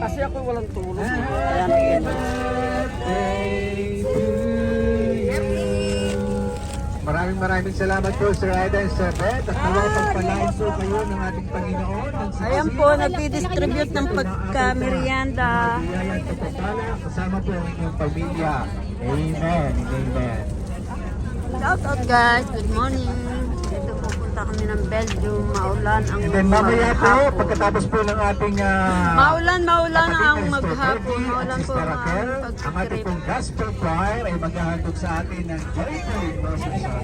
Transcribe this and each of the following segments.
Kasi ako walang tulog. Kaya nag-end. Maraming salamat po Sir Ida and Sir Beth at nawang pagpalain po kayo ng ating Panginoon. Ayan po, nagdi-distribute ng pagka-merienda. Biyayang pagpapala kasama po ang inyong pamilya. Amen. Amen. Shout out guys, good morning. Dito pupunta kami ng Belgium. Maulan ang And then mamaya po, maghapon. pagkatapos po ng ating Maulan ang kapatid na Sister maghapon. Becky at Maulan po Sister ang Raquel, ang ating pagkikrip. pong gospel choir ay maghahandog sa atin ng joyful procession.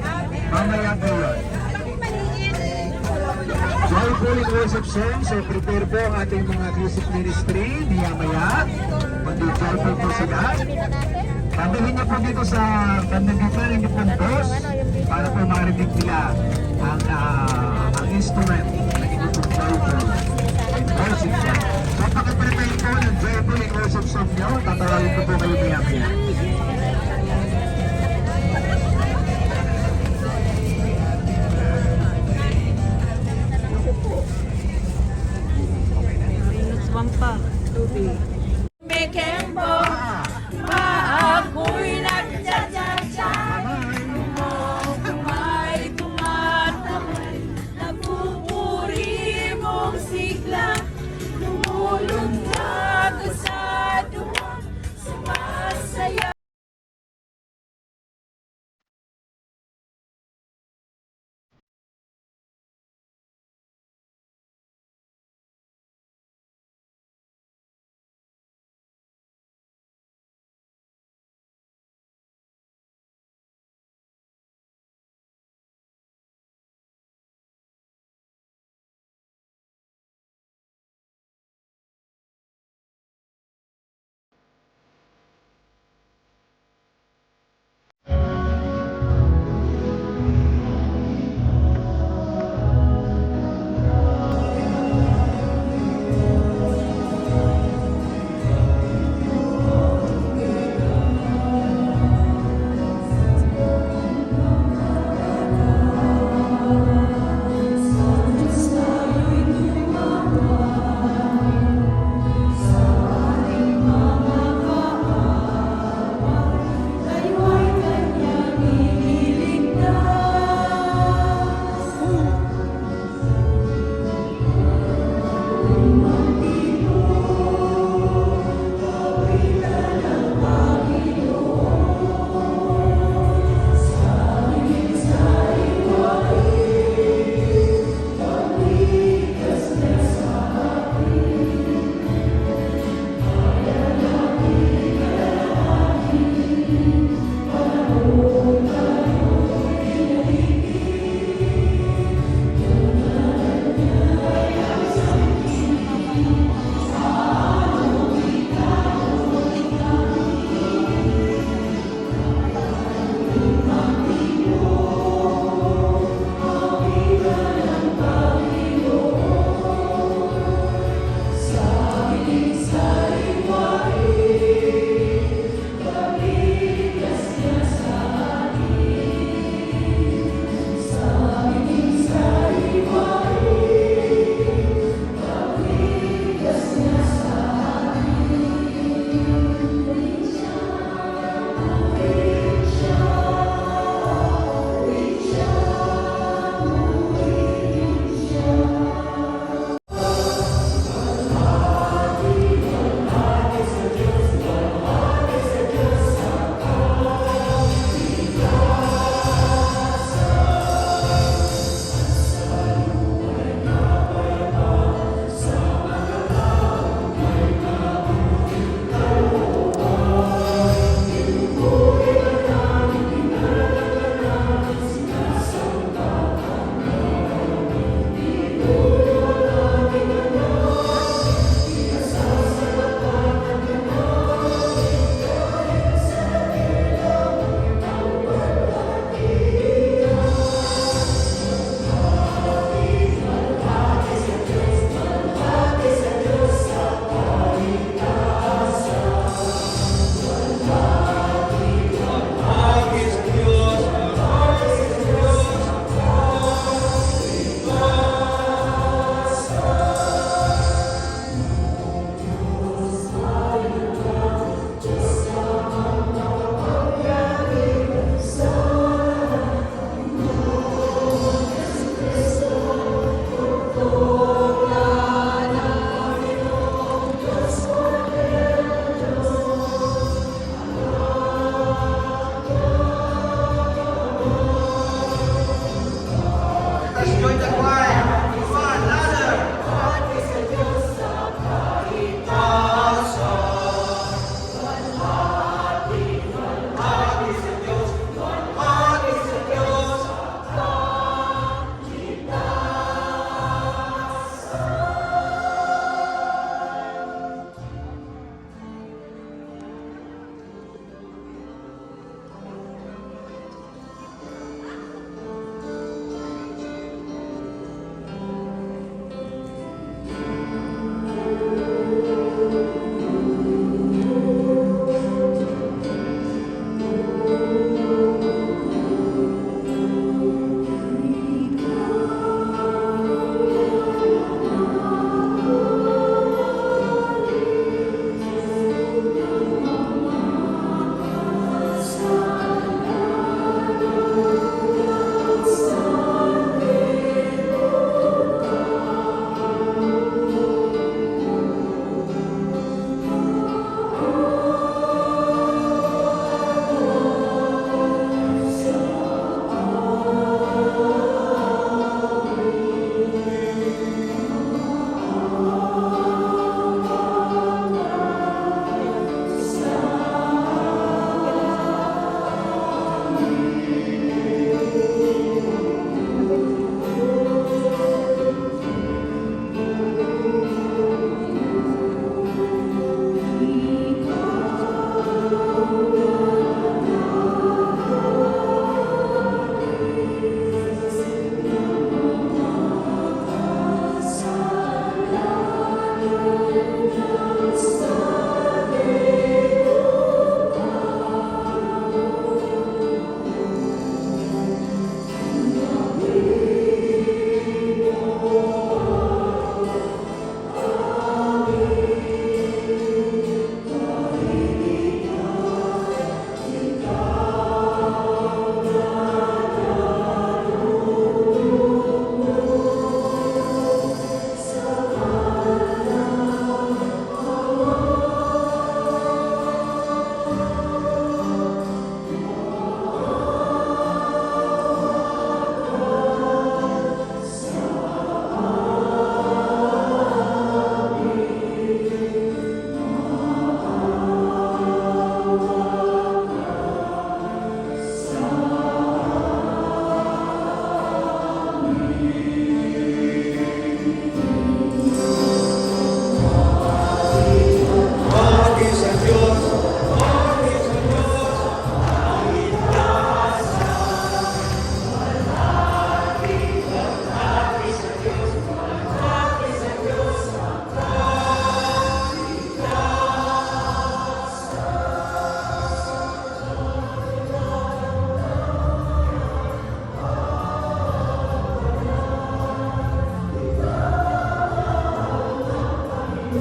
Mamaya po yun. Joyful in worship song, so prepare po ang ating mga music ministry, maya-maya. Mag-joyful po sila. Tabihin niyo po dito sa bandang gitna ng inyong boss para po marinig nila ang instrument na inyong joyful in worship song. So pakiprepare po ng joyful in worship song nyo, tatawagin ko po kayo maya-maya. Minutes 1 pa. Ako'y nagtsatsatsay, tumatamay, napupuri mong sigla, lumulundag sa duwa, sumasaya.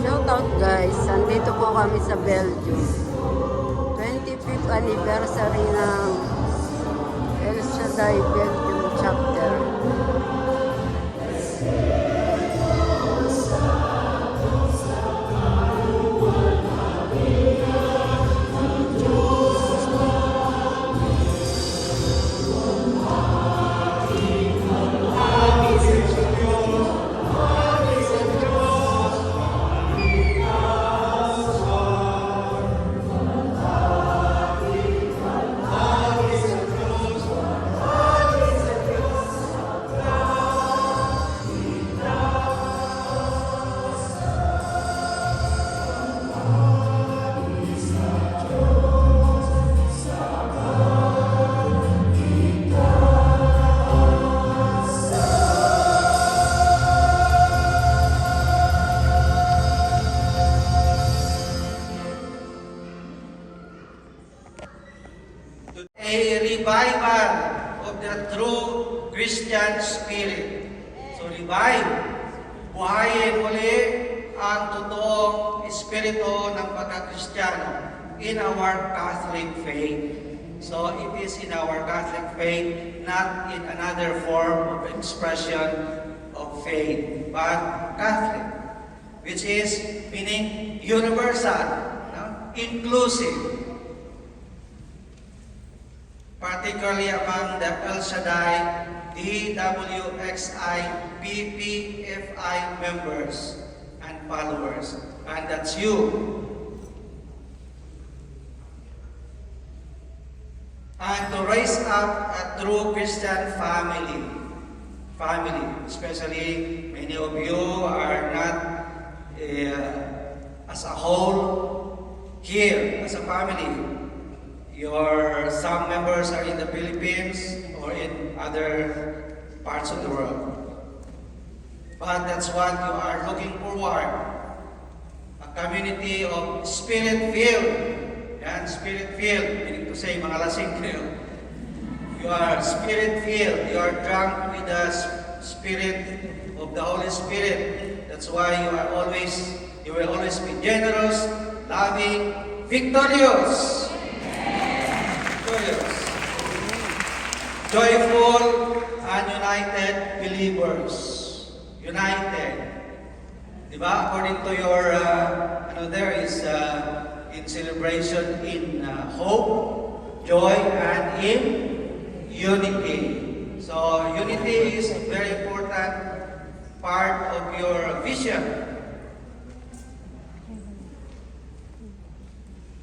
Shout out guys, nandito po kami sa Belgium. 25th anniversary ng El Shaddai Belgium chapter. A revival of the true Christian spirit. So revive, buhayin muli ang totoong espiritu ng pagka-Kristiyano in our Catholic faith. So it is in our Catholic faith, not in another form of expression of faith, but Catholic, which is meaning universal, no? Inclusive. Particularly among the El Shaddai, DWXI, PPFI members and followers. And that's you. And to raise up a true Christian family, especially many of you are not as a whole here, as a family. Some members are in the Philippines or in other parts of the world. But that's what you are looking forward. A community of spirit-filled. Yan, spirit-filled. Meaning to say, mga lasing kayo. You are spirit-filled. You are drunk with the spirit of the Holy Spirit. That's why you will always be generous, loving, victorious. Joyful and united believers. United. Diba? According to your, there is in celebration in hope, joy, and in unity. So unity is a very important part of your vision.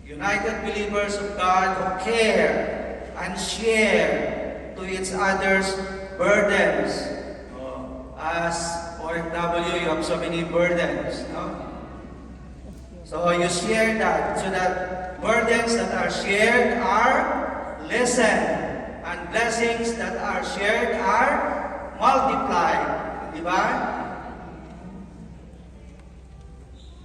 United believers of God who care and share to each other's burdens. As OFW, you have so many burdens. No? So you share that, so that burdens that are shared are lessened, and blessings that are shared are multiplied. Diba?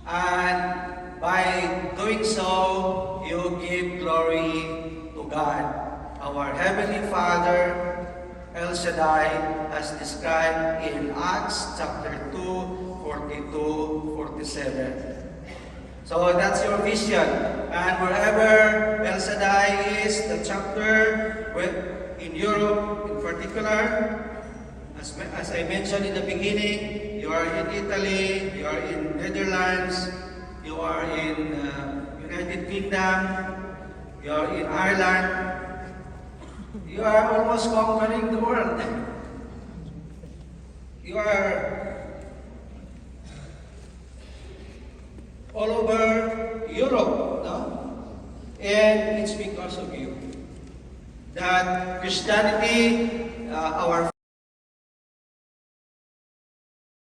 And by doing so, you give glory to God. Our Heavenly Father, El Shaddai, as described in Acts chapter 2, 42, 47. So that's your vision. And wherever El Shaddai is, the chapter in Europe in particular, as I mentioned in the beginning, you are in Italy, you are in Netherlands, you are in United Kingdom, you are in Ireland. You are almost conquering the world. You are all over Europe, no? And it's because of you that Christianity, our